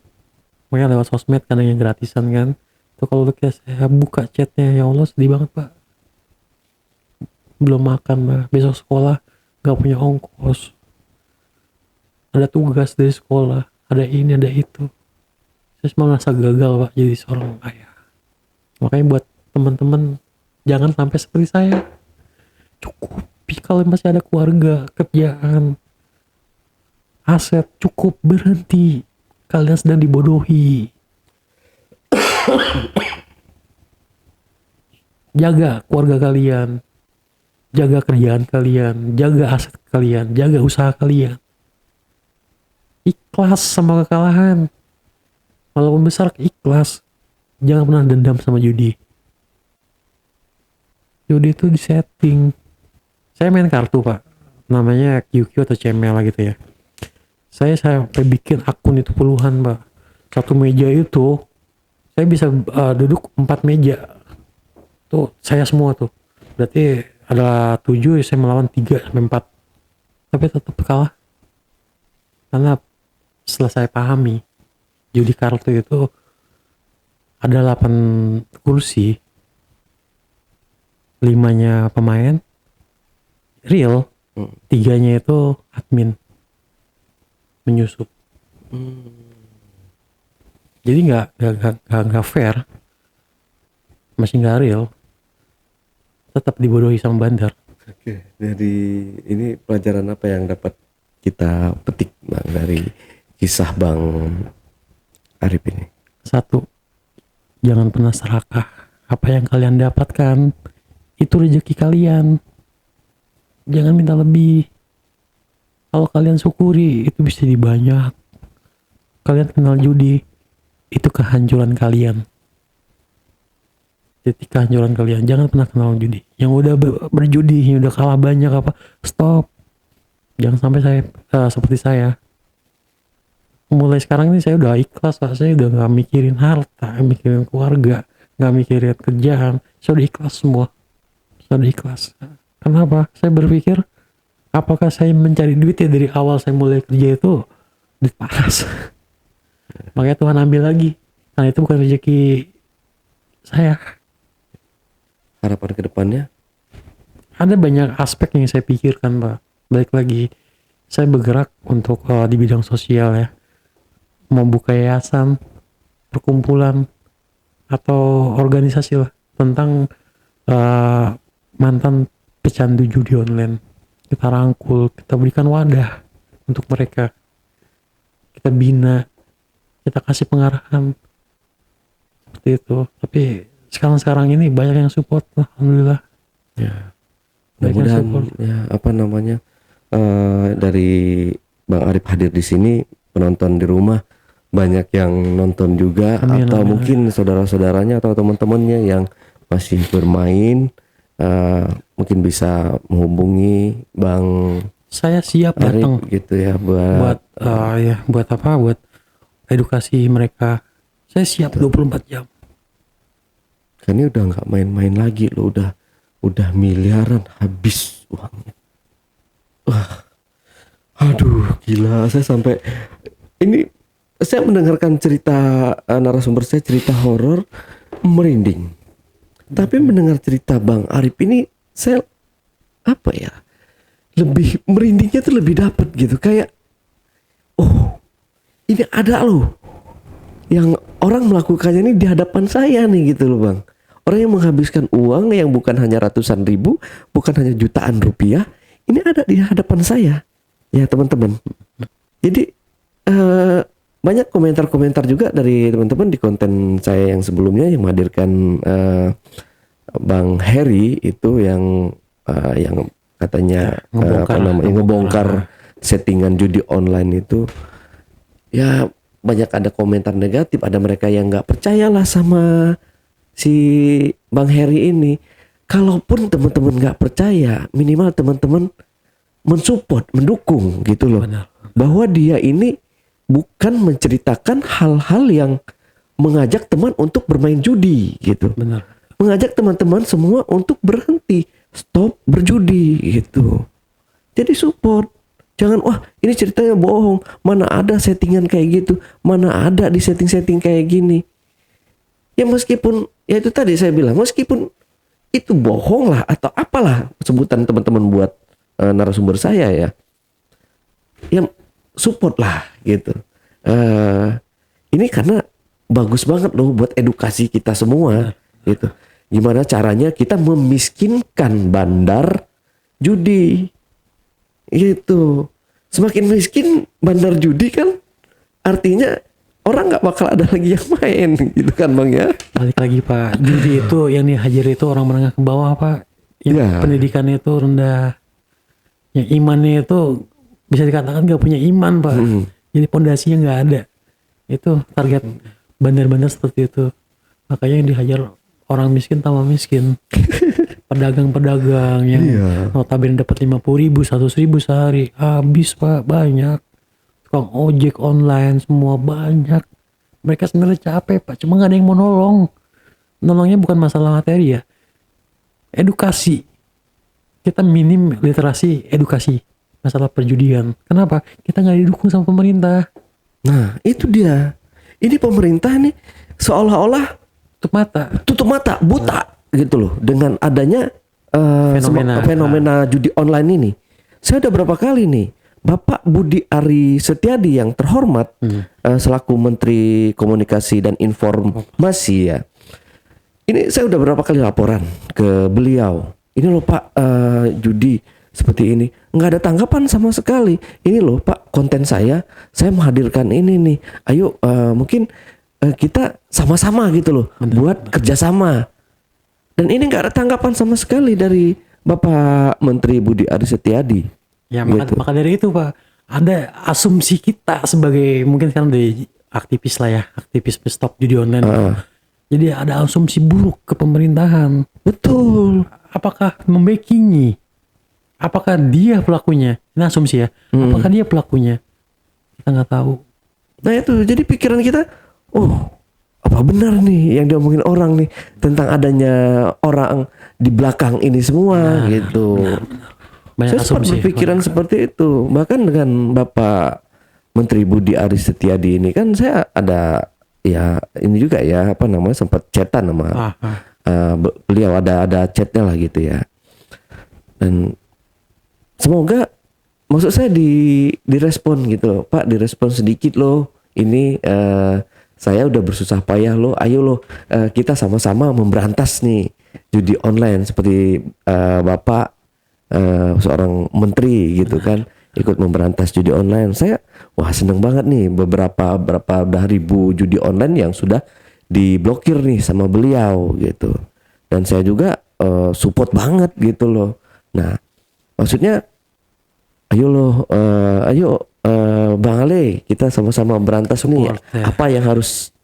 A: Makanya lewat sosmed karena yang gratisan kan. Tuh kalau saya buka chatnya, ya Allah sedih banget Pak. Belum makan Pak, besok sekolah nggak punya ongkos. Ada tugas dari sekolah, ada ini, ada itu. Saya cuma merasa gagal Pak jadi seorang ayah. Makanya buat teman-teman, jangan sampai seperti saya. Cukupi kalau masih ada keluarga, kerjaan, aset, cukup, berhenti. Kalian sedang dibodohi. Jaga keluarga kalian, jaga kerjaan kalian, jaga aset kalian, jaga usaha kalian. Ikhlas sama kekalahan. Walaupun besar, ikhlas. Jangan pernah dendam sama judi. Judi itu disetting. Saya main kartu Pak, namanya QQ atau CML lah gitu ya. Saya sampai bikin akun itu puluhan Pak. Satu meja itu saya bisa duduk 4 meja. Tuh saya semua tuh. Berarti ada 7, saya melawan 3 sampai 4. Tapi tetap kalah. Karena setelah saya pahami, judi kartu itu ada 8 kursi, 5-nya pemain real, 3-nya itu admin menyusup. Jadi nggak fair, masih nggak real, tetap dibodohi sama bandar.
B: Oke, jadi ini pelajaran apa yang dapat kita petik Bang dari kisah Bang Arif ini?
A: 1, jangan pernah serakah. Apa yang kalian dapatkan itu rezeki kalian. Jangan minta lebih. Kalau kalian syukuri itu bisa dibanyak. Kalian kenal judi, itu kehancuran kalian. Titik kehancuran kalian. Jangan pernah kenal judi. Yang udah berjudi, yang udah kalah banyak apa, stop. Jangan sampai saya seperti saya. Mulai sekarang ini saya udah ikhlas Pak. Saya udah gak mikirin harta, gak mikirin keluarga, gak mikirin kerjaan. Saya udah ikhlas semua. Saya udah ikhlas. Kenapa? Saya berpikir, apakah saya mencari duit ya dari awal saya mulai kerja itu duit panas. Makanya Tuhan ambil lagi. Karena itu bukan rezeki saya.
B: Harapan ke depannya?
A: Ada banyak aspek yang saya pikirkan Pak. Balik lagi, saya bergerak untuk di bidang sosial ya. Mau buka yayasan, perkumpulan, atau organisasi lah. Tentang mantan pecandu judi online. Kita rangkul, kita berikan wadah untuk mereka. Kita bina, kita kasih pengarahan. Seperti itu. Tapi sekarang ini banyak yang support, alhamdulillah.
B: Ya.
A: Banyak yang
B: Mudah-mudahan
A: support.
B: ya apa namanya dari Bang Arif hadir di sini, penonton di rumah banyak yang nonton juga.
A: Amin,
B: atau
A: amin.
B: mungkin saudara-saudaranya atau teman-temannya yang masih bermain mungkin bisa menghubungi Bang
A: Saya siap
B: Arif
A: datang
B: gitu ya
A: buat buat apa? Buat edukasi mereka. Saya siap 24 jam.
B: kan ini udah nggak main-main lagi loh, udah miliaran habis uangnya. Wah, aduh gila, saya sampai ini saya mendengarkan cerita narasumber saya, cerita horor merinding. Tapi mendengar cerita Bang Arif ini saya apa ya, lebih merindingnya tuh lebih dapet gitu, kayak oh ini ada loh yang orang melakukannya ini di hadapan saya nih gitu loh Bang. Orang yang menghabiskan uang yang bukan hanya ratusan ribu, bukan hanya jutaan rupiah, ini ada di hadapan saya ya teman-teman. Jadi banyak komentar-komentar juga dari teman-teman di konten saya yang sebelumnya yang menghadirkan Bang Heri itu yang katanya ngebongkar settingan judi online itu. Ya banyak ada komentar negatif, ada mereka yang nggak percayalah sama si Bang Heri ini. Kalaupun teman-teman nggak percaya, minimal teman-teman mensupport, mendukung gitu loh.
A: Benar.
B: Bahwa dia ini bukan menceritakan hal-hal yang mengajak teman untuk bermain judi gitu.
A: Benar.
B: Mengajak teman-teman semua untuk berhenti, stop berjudi gitu. Jadi support. Jangan wah ini ceritanya bohong, mana ada settingan kayak gitu, mana ada di setting-setting kayak gini. Ya meskipun ya itu tadi saya bilang, meskipun itu bohong lah atau apalah sebutan teman-teman buat narasumber saya ya. Ya support lah gitu. Ini karena bagus banget loh buat edukasi kita semua gitu. Gimana caranya kita memiskinkan bandar judi gitu. Semakin miskin bandar judi kan artinya orang nggak bakal ada lagi yang main gitu kan Bang ya.
A: Balik lagi Pak, judi itu yang dihajar itu orang menengah ke bawah Pak. Yang
B: Ya.
A: pendidikannya itu rendah. Yang imannya itu bisa dikatakan gak punya iman Pak. Jadi pondasinya nggak ada. Itu target bandar-bandar seperti itu. Makanya yang dihajar orang miskin tambah miskin. Pedagang-pedagang yang notabene dapat 50.000, 100.000 sehari, habis Pak, banyak. Tukang ojek online semua banyak. Mereka sebenarnya capek Pak, cuma nggak ada yang mau nolong. Nolongnya bukan masalah materi ya, edukasi. Kita minim literasi edukasi masalah perjudian. Kenapa? Kita nggak didukung sama pemerintah.
B: Nah, itu dia. Ini pemerintah nih seolah-olah
A: Tutup mata.
B: tutup mata, buta gitu loh dengan adanya fenomena judi online ini. Saya udah berapa kali nih, Bapak Budi Ari Setiadi yang terhormat selaku Menteri Komunikasi dan Informasi ya. Ini saya udah berapa kali laporan ke beliau. Ini loh Pak, judi seperti ini nggak ada tanggapan sama sekali. Ini loh Pak, konten saya menghadirkan ini nih. Ayo mungkin kita sama-sama gitu loh, buat kerjasama. Dan ini nggak ada tanggapan sama sekali dari Bapak Menteri Budi Ari Setiadi.
A: Ya
B: Gitu.
A: maka dari itu Pak, ada asumsi kita sebagai mungkin kan dari aktivis lah ya, aktivis stop judi online. Jadi ada asumsi buruk ke pemerintahan.
B: Betul.
A: Apakah membackingi? Apakah dia pelakunya? Ini asumsi ya. Apakah dia pelakunya? Kita nggak tahu.
B: Nah itu jadi pikiran kita, oh apa benar nih yang diomongin orang nih tentang adanya orang di belakang ini semua gitu.
A: Banyak
B: Saya sempat
A: asumsi.
B: berpikiran seperti itu. Bahkan dengan Bapak Menteri Budi Ari Setiadi ini kan saya ada ya ini juga ya apa namanya sempat chatan sama beliau, ada chatnya lah gitu ya. Dan semoga maksud saya direspon gitu loh. Pak, direspon sedikit loh. Ini saya udah bersusah payah loh. Ayo loh kita sama-sama memberantas nih judi online seperti Bapak seorang menteri gitu kan ikut memberantas judi online. Saya wah seneng banget nih berapa udah ribu judi online yang sudah diblokir nih sama beliau gitu. Dan saya juga support banget gitu loh. Nah, maksudnya ayo Bang Ale, kita sama-sama berantas nih. Apa yang harus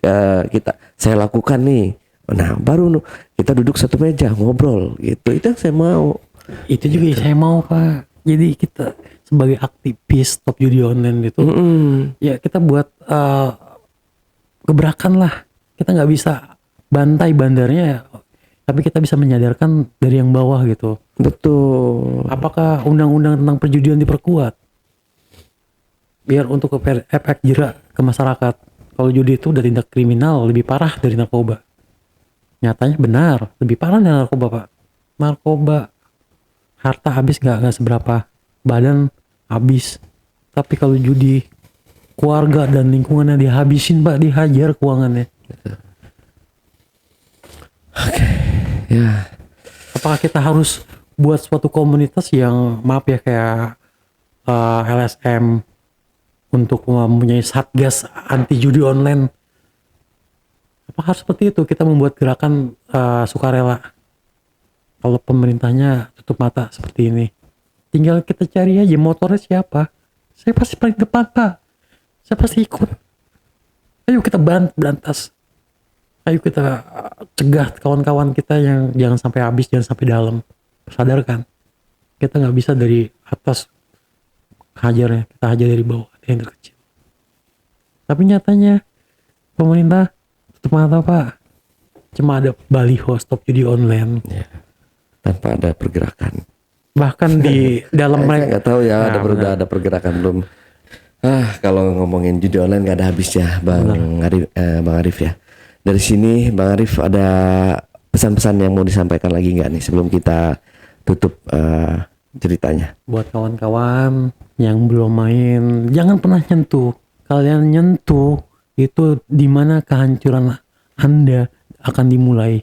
B: saya lakukan nih? Nah, baru kita duduk satu meja ngobrol gitu. Itu yang saya mau.
A: Itu juga yang saya mau Pak. Jadi kita sebagai aktivis stop judi online itu, ya kita buat gebrakan lah. Kita nggak bisa bantai bandarnya, tapi kita bisa menyadarkan dari yang bawah gitu.
B: Betul.
A: Apakah undang-undang tentang perjudian diperkuat? Biar untuk efek jerak ke masyarakat. Kalau judi itu udah tindak kriminal lebih parah dari narkoba. Nyatanya benar, lebih parah dari narkoba Pak. Narkoba harta habis nggak seberapa, badan habis. Tapi kalau judi, keluarga dan lingkungannya dihabisin Pak, dihajar keuangannya.
B: Ya.
A: Apakah kita harus buat suatu komunitas yang maaf ya kayak LSM untuk mempunyai satgas anti judi online? Apa harus seperti itu? Kita membuat gerakan sukarela. Kalau pemerintahnya tutup mata seperti ini, tinggal kita cari aja motornya siapa. Saya pasti paling depan Pak. Saya pasti ikut. Ayo kita berantas. Ayo kita cegah kawan-kawan kita yang jangan sampai habis, jangan sampai dalam. Sadarkan, kita nggak bisa dari atas hajarnya, kita hajar dari bawah, yang terkecil. Tapi nyatanya pemerintah tutup mata Pak. Cuma ada baliho stop judi online.
B: Ya. Tanpa ada pergerakan.
A: Bahkan di dalam
B: Saya nggak tahu ya
A: Nah,
B: udah ada pergerakan belum. Kalau ngomongin judi online nggak ada habisnya Bang Arif ya. Dari sini Bang Arif ada pesan-pesan yang mau disampaikan lagi nggak nih sebelum kita tutup ceritanya?
A: Buat kawan-kawan yang belum main, jangan pernah nyentuh. Kalian nyentuh itu dimana kehancuran Anda akan dimulai.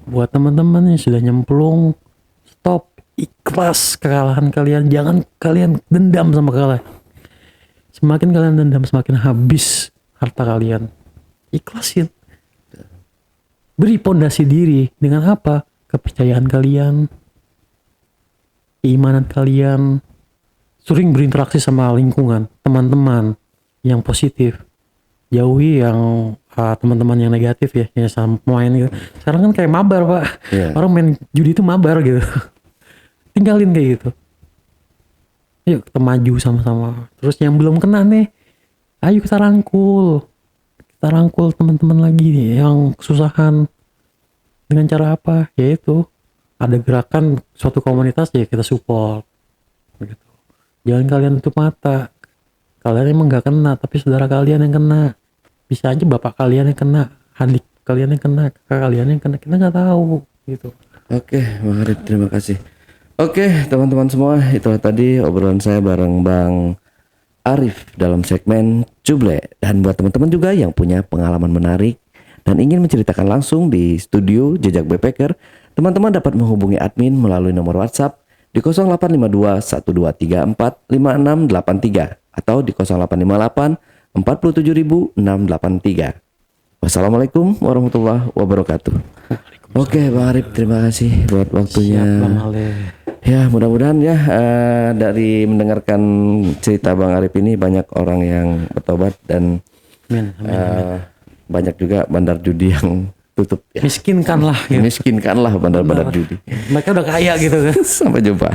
A: Buat teman-teman yang sudah nyemplung, stop, ikhlas kekalahan kalian. Jangan kalian dendam sama kekalahan. Semakin kalian dendam, semakin habis harta kalian. Ikhlasin. Beri pondasi diri dengan apa? Kepercayaan kalian, keimanan kalian. Sering berinteraksi sama lingkungan, teman-teman yang positif. Jauhi yang teman-teman yang negatif ya, yang sama pemain gitu. Sekarang kan kayak mabar Pak.
B: Yeah.
A: Orang main judi itu mabar gitu. Tinggalin kayak gitu. Ayo kita maju sama-sama. Terus yang belum kena nih, ayo kita rangkul. Kita rangkul teman-teman lagi nih yang kesusahan. Dengan cara apa? Yaitu ada gerakan suatu komunitas ya kita support. Gitu. Jangan kalian tutup mata. Kalian emang nggak kena, tapi saudara kalian yang kena. Bisa aja bapak kalian yang kena, adik kalian yang kena, kakak kalian yang kena. Kita nggak tahu gitu.
B: Oke, Bang Arif, terima kasih. Oke, teman-teman semua, itulah tadi obrolan saya bareng Bang Arif dalam segmen Cuble. Dan buat teman-teman juga yang punya pengalaman menarik dan ingin menceritakan langsung di studio Jejak Backpacker, teman-teman dapat menghubungi admin melalui nomor WhatsApp di 0852 1234 5683 atau di 0858 47683. Wassalamualaikum warahmatullahi wabarakatuh. Oke, Bang Arif, terima kasih buat waktunya.
A: Siap, Bang Ale.
B: Ya, mudah-mudahan ya dari mendengarkan cerita Bang Arif ini banyak orang yang bertobat dan
A: Amin, amin.
B: banyak juga bandar judi yang tutup ya.
A: Miskinkanlah gitu.
B: Miskinkanlah bandar-bandar judi.
A: Mereka udah kaya gitu kan.
B: Sampai jumpa.